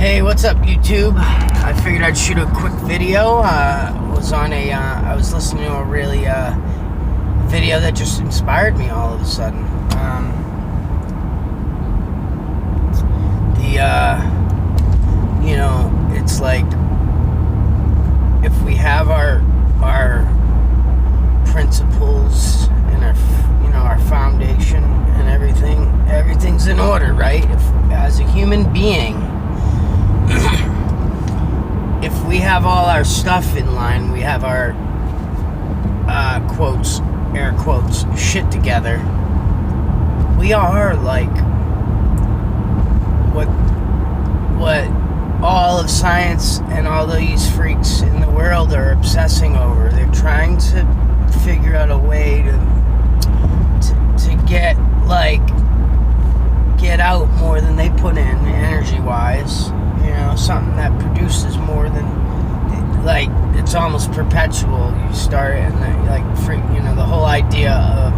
Hey, what's up, YouTube? I figured I'd shoot a quick video. I was listening to a really video that just inspired me all of a sudden. It's like if we have our principles and our foundation and everything's in order, right? If as a human being, if we have all our stuff in line, we have our quotes, air quotes, shit together, we are like what all of science and all these freaks in the world are obsessing over. They're trying to figure out a way to get out more than they put in energy wise. Something that produces more than, like, it's almost perpetual. You start and the whole idea of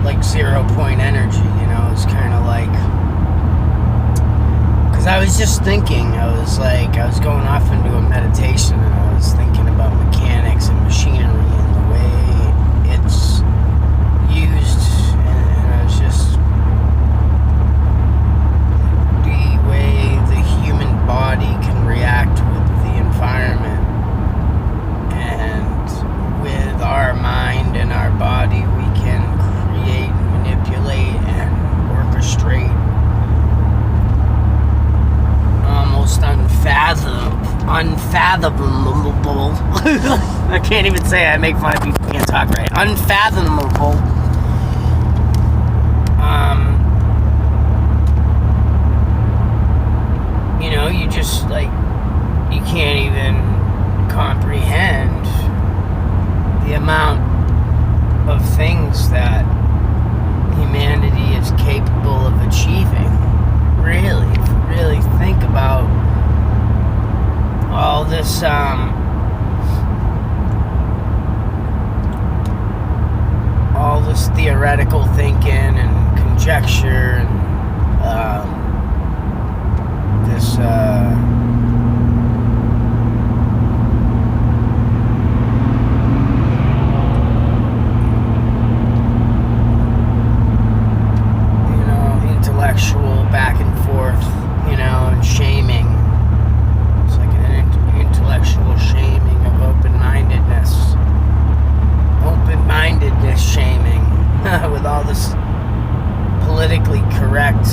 like 0 point energy, is kind of like, because I was just thinking, I was going off into a meditation, and I was thinking about mechanics and machinery and the way it's used, and I was just, the way the human body can react with the environment, and with our mind and our body we can create, manipulate, and orchestrate almost unfathomable. I can't even say it. I make fun of people who can't talk right. Unfathomable. You just, you can't even comprehend the amount of things that humanity is capable of achieving. Really, if you really think about all this, theoretical thinking and conjecture and this intellectual back and forth, and shaming. It's like an intellectual shaming of open-mindedness shaming, with all this politically correct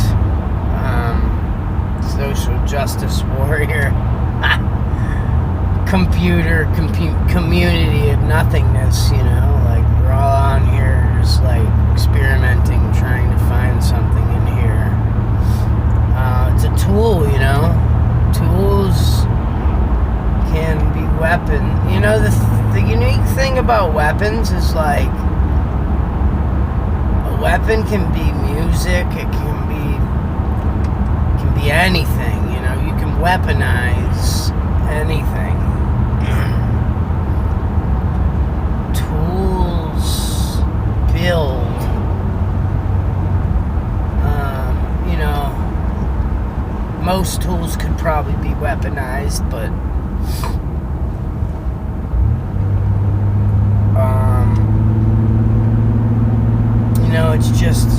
social justice warrior community of nothingness. We're all on here just experimenting, trying to find something in here. It's a tool, tools can be weapon. The unique thing about weapons is a weapon can be music, it can be anything. You can weaponize anything. Tools build. Most tools could probably be weaponized, but it's just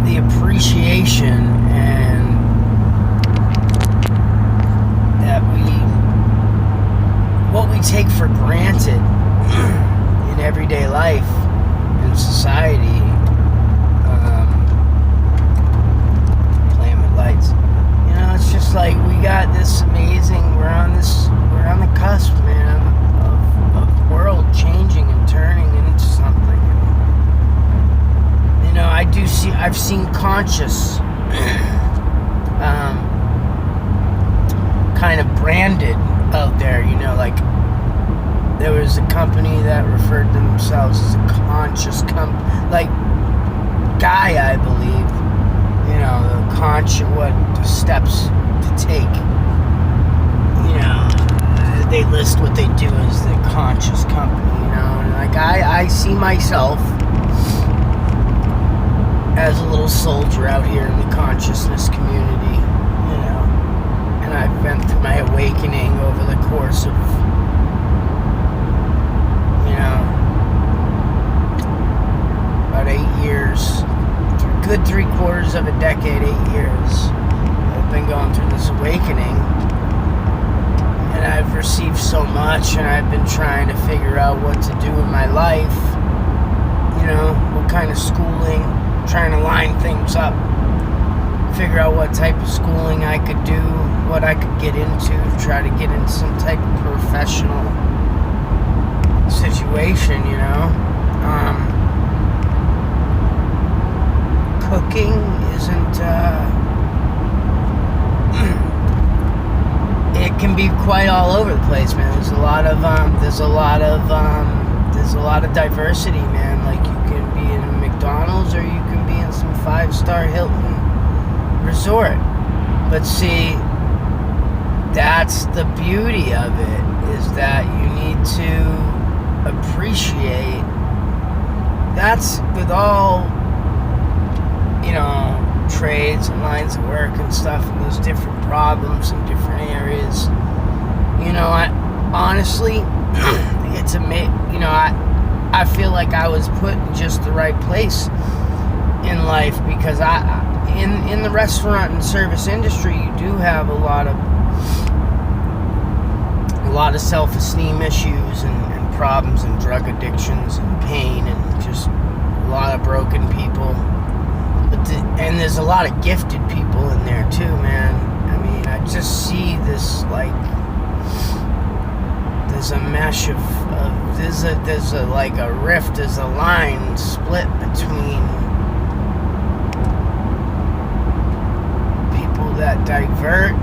the appreciation and that what we take for granted in everyday life, in society. Playing with lights. It's just we got this amazing, we're on the cusp, man, of the world changing and turning into something. I've seen conscious kind of branded out there, there was a company that referred to themselves as a conscious guy, I believe, the conscious, what the steps to take, they list what they do as the conscious company, and I see myself as a little soldier out here in the consciousness community, you know. And I've been through my awakening over the course of, you know, about 8 years. Good 3/4 of a decade, 8 years. I've been going through this awakening. And I've received so much, and I've been trying to figure out what to do in my life. You know, what kind of schooling, trying to line things up, figure out what type of schooling I could do, what I could get into to try to get into some type of professional situation, you know. Cooking isn't, it can be quite all over the place, man. There's a lot of diversity, man. Like, you can be in a McDonald's or you can be in some 5-star Hilton resort. But see, that's the beauty of it, is that you need to appreciate. That's with all, you know, trades and lines of work and stuff, and those different problems in different areas. You know, I honestly, it's amazing. You know, I feel like I was put in just the right place in life, because in the restaurant and service industry, you do have a lot of self-esteem issues and problems and drug addictions and pain and just a lot of broken people. And there's a lot of gifted people in there too, man. I mean, I just see this, like, there's a mesh of there's a like a rift, there's a line split between people that divert,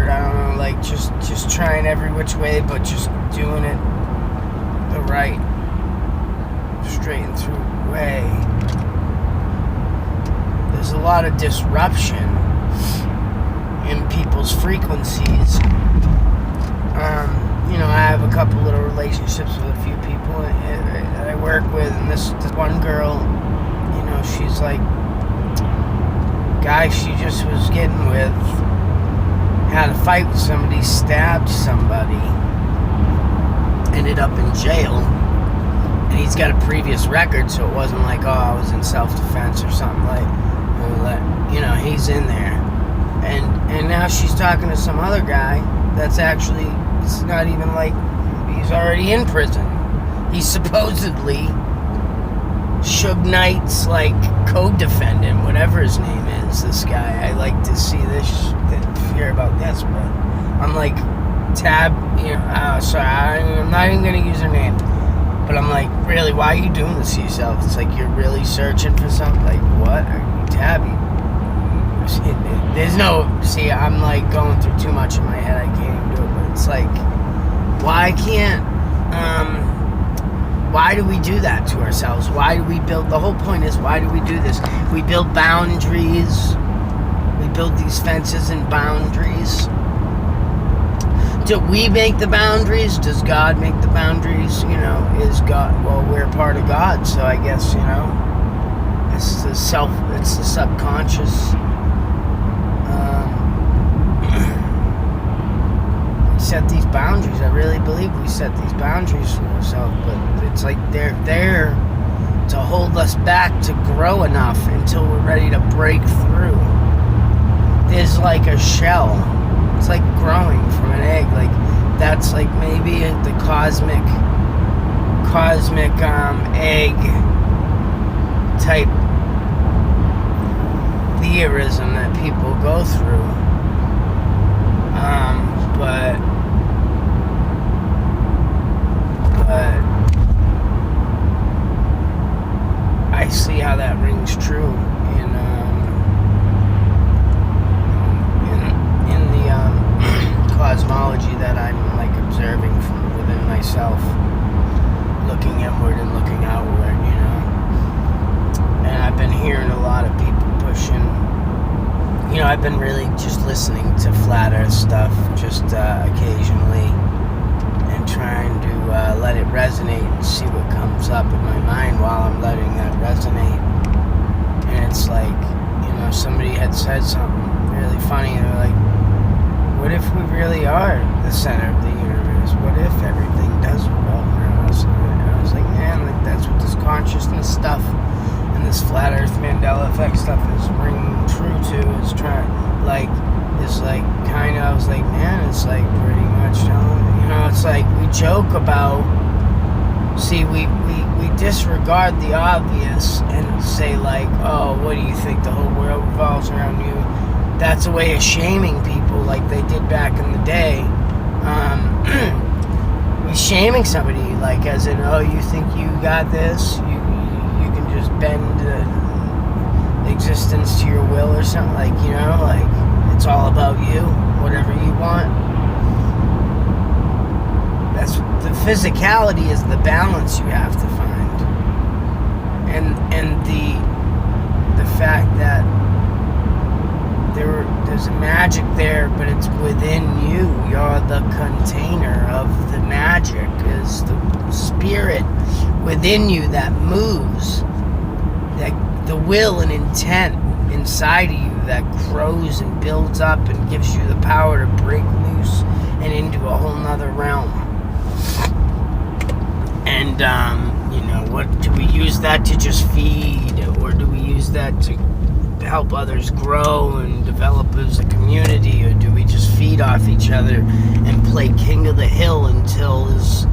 I don't know, like just trying every which way, but just doing it the right, straight and through way. There's a lot of disruption in people's frequencies. You know, I have a couple little relationships with a few people that I work with, and this one girl, you know, she's like, guy she just was getting with had a fight with somebody, stabbed somebody, ended up in jail. And he's got a previous record, so it wasn't like, oh, I was in self-defense or something. Like, you know, he's in there. And now she's talking to some other guy that's actually, it's not even like, he's already in prison. He's supposedly Suge Knight's, like, co-defendant, whatever his name is, this guy. I like to see this, hear about this, but I'm like, you know, sorry, I'm not even going to use her name. But I'm like, really, why are you doing this to yourself? It's like, you're really searching for something? Like, what? Are you Tabby? There's no, see, I'm like going through too much in my head. I can't even do it. But it's like, why do we do that to ourselves? Why do we build, the whole point is, why do we do this? We build boundaries. We build these fences and boundaries. Do we make the boundaries? Does God make the boundaries? You know, is God, well, we're part of God, so I guess, you know, it's the subconscious. We set these boundaries. I really believe we set these boundaries for ourselves, but it's like they're there to hold us back to grow enough until we're ready to break through. There's like a shell. It's like growing from an egg. Like, that's like maybe the cosmic egg type theorism that people go through. But I see how that rings true in the cosmology that I'm like observing from within myself, looking inward and looking outward, you know. And I've been hearing a lot of people pushing, you know, I've been really just listening to flat earth stuff just occasionally and trying to let it resonate and see what comes comes up in my mind while I'm letting that resonate. And it's like, somebody had said something really funny, and they're like, what if we really are the center of the universe? What if everything does revolve around us? And I was like, man, like, that's what this consciousness stuff and this flat earth Mandela effect stuff is ringing true to. It's trying, like, it's like, kind of, I was like, man, it's like pretty much telling, it's like we joke about, see, we disregard the obvious and say, like, oh, what do you think, the whole world revolves around you? That's a way of shaming people, like they did back in the day. We're shaming somebody, like, as in, oh, you think you got this? You can just bend existence to your will or something, like, like it's all about you, whatever you want. That's the physicality is the balance you have to find, and the fact that there's a magic there, but it's within you. You're the container of the magic. Is the spirit within you that moves, that the will and intent inside of you that grows and builds up and gives you the power to break loose and into a whole nother realm. And what do we use that to just feed, or do we use that to help others grow and develop as a community, or do we just feed off each other and play king of the hill until there's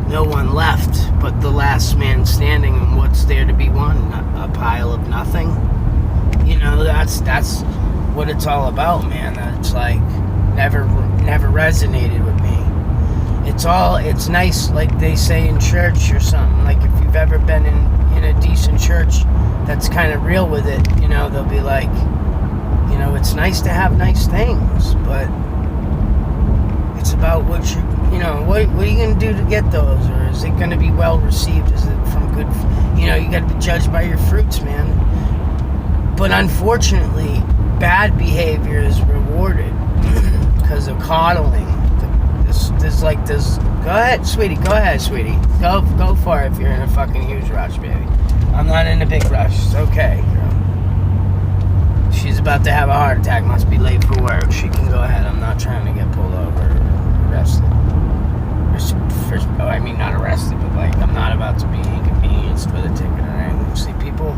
no one left but the last man standing, and what's there to be won? A pile of nothing. That's what it's all about, man. That's like never resonated with me. It's nice, like they say in church or something, like if you've ever been in a decent church that's kind of real with it, they'll be like, it's nice to have nice things, but it's about what what are you going to do to get those, or is it going to be well received? Is it from good, you got to be judged by your fruits, man. But unfortunately, bad behavior is rewarded because of coddling. Go ahead, sweetie. Go for it if you're in a fucking huge rush, baby. I'm not in a big rush. It's okay, girl. She's about to have a heart attack. Must be late for work. She can go ahead. I'm not trying to get pulled over or arrested. Not arrested, but like I'm not about to be inconvenienced with a ticket or anything. See, people,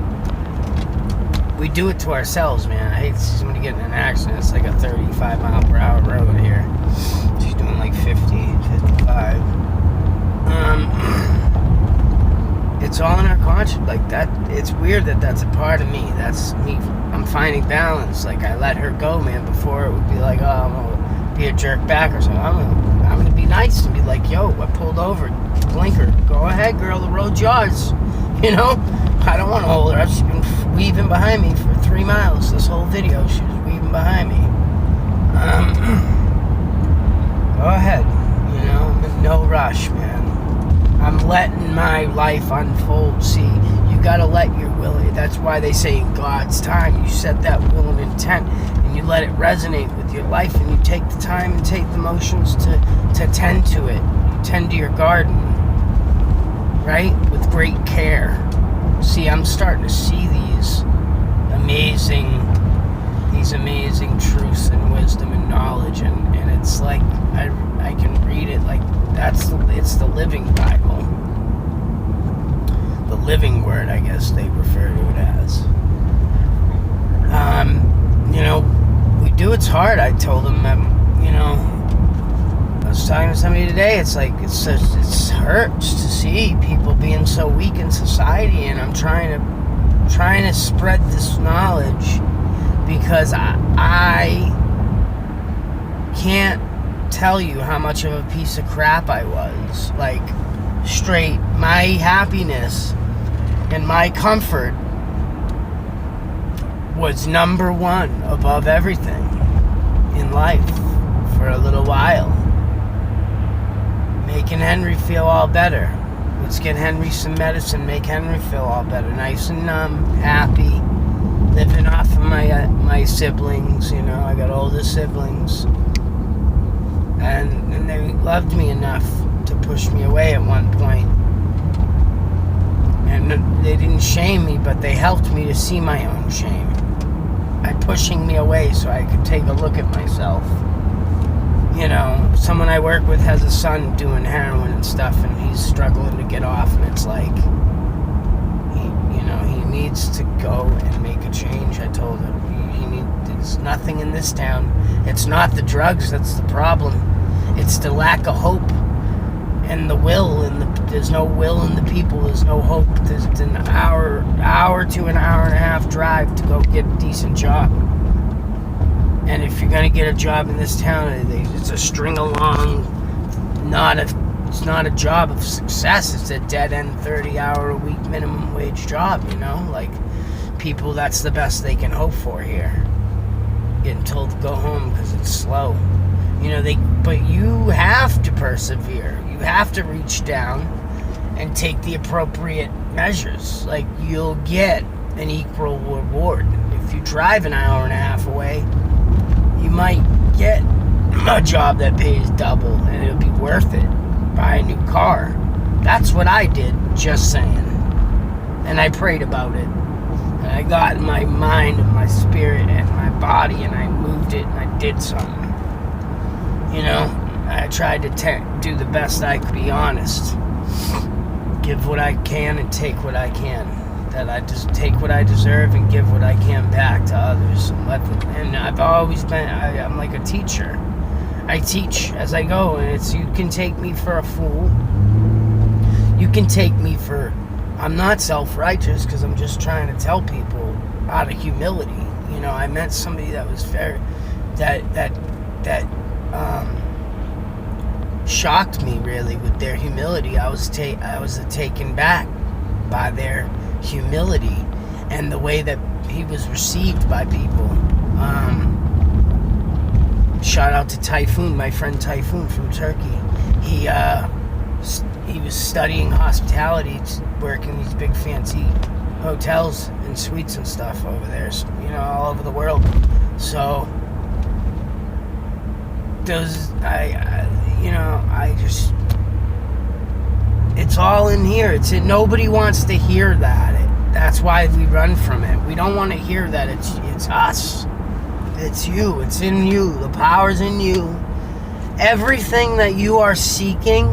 we do it to ourselves, man. I hate to see somebody getting in an accident. It's like a 35 mile per hour road here. She's doing like 50, 55. It's all in our conscience, like that. It's weird that that's a part of me. That's me. I'm finding balance. Like I let her go, man. Before it would be like, oh, I'm gonna be a jerk back or something. I'm gonna be nice and be like, yo, I pulled over, blinker. Go ahead, girl. The road's yours. I don't want to hold her up. She's been weaving behind me for 3 miles. This whole video, she was weaving behind me. Go ahead. No rush, man. I'm letting my life unfold. See, you gotta let your will. That's why they say in God's time, you set that will and intent, and you let it resonate with your life, and you take the time and take the motions to tend to it. You tend to your garden, right? With great care. See, I'm starting to see these amazing truths and wisdom and knowledge, and it's like I can read it like it's the living Bible, the living word, I guess they refer to it as. We do. It's hard. I told them, I was talking to somebody today. It's like it hurts to see people being so weak in society, and I'm trying to spread this knowledge because I can't tell you how much of a piece of crap I was. Like, straight, my happiness and my comfort was number one above everything in life for a little while. Making Henry feel all better. Let's get Henry some medicine, make Henry feel all better. Nice and numb, happy, living off of my siblings. I got older siblings. And they loved me enough to push me away at one point. they didn't shame me, but they helped me to see my own shame by pushing me away so I could take a look at myself. You know, someone I work with has a son doing heroin and stuff, and he's struggling to get off, and it's like, he needs to go and make a change. I told him, there's nothing in this town. It's not the drugs that's the problem. It's the lack of hope and the will, and there's no will in the people. There's no hope. There's an hour to an hour and a half drive to go get a decent job. And if you're gonna get a job in this town, it's a string along. It's not a job of success. It's a dead end 30-hour-a-week minimum wage job. You know, like people, that's the best they can hope for here. Getting told to go home because it's slow. You know, but you have to persevere. You have to reach down and take the appropriate measures. Like, you'll get an equal reward. If you drive an hour and a half away, you might get a job that pays double, and it'll be worth it. Buy a new car. That's what I did, just saying. And I prayed about it. And I got in my mind and my spirit and my body, and I moved it, and I did something. You know, I tried to do the best I could, be honest. Give what I can and take what I can. That I just take what I deserve and give what I can back to others. And I've always been, I'm like a teacher. I teach as I go, and you can take me for a fool. You can take me for, I'm not self-righteous, because I'm just trying to tell people out of humility. You know, I met somebody that was very, that shocked me really with their humility. I was taken back by their humility and the way that he was received by people. Shout out to Typhoon, my friend Typhoon from Turkey. He was studying hospitality, working these big fancy hotels and suites and stuff over there, you know, all over the world. So it's all in here. Nobody wants to hear that. That's why we run from it. We don't want to hear that it's us. It's you. It's in you. The power's in you. Everything that you are seeking,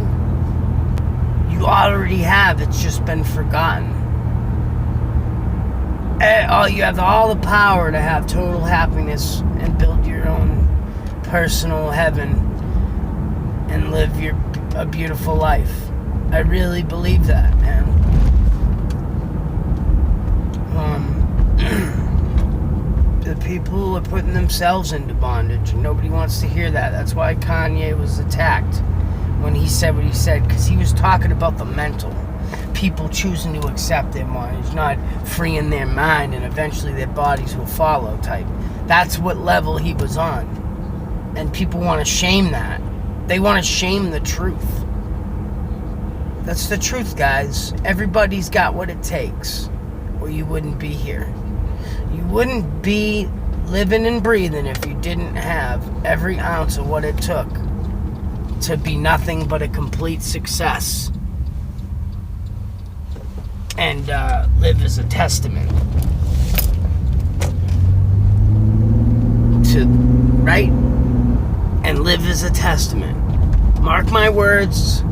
you already have. It's just been forgotten. You have all the power to have total happiness and build your own personal heaven and live a beautiful life. I really believe that, man. The people are putting themselves into bondage, and nobody wants to hear that. That's why Kanye was attacked when he said what he said, because he was talking about the mental. People choosing to accept him while he's not freeing their mind, and eventually their bodies will follow type. That's what level he was on. And people want to shame that. They want to shame the truth. That's the truth, guys. Everybody's got what it takes, or you wouldn't be here. You wouldn't be living and breathing if you didn't have every ounce of what it took to be nothing but a complete success and live as a testament to, right? And live as a testament. Mark my words.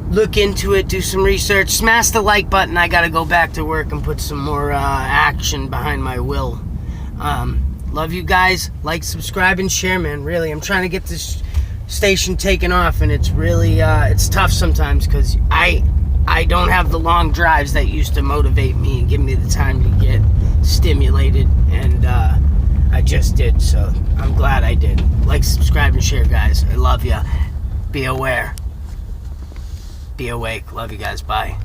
Look into it, do some research, smash the like button. I gotta go back to work and put some more action behind my will. Love you guys. Like, subscribe, and share, man. Really, I'm trying to get this station taken off, and it's really it's tough sometimes because I don't have the long drives that used to motivate me and give me the time to get stimulated, and I just did, so I'm glad I did. Like, subscribe, and share, guys. I love ya. Be aware. Be awake. Love you guys. Bye.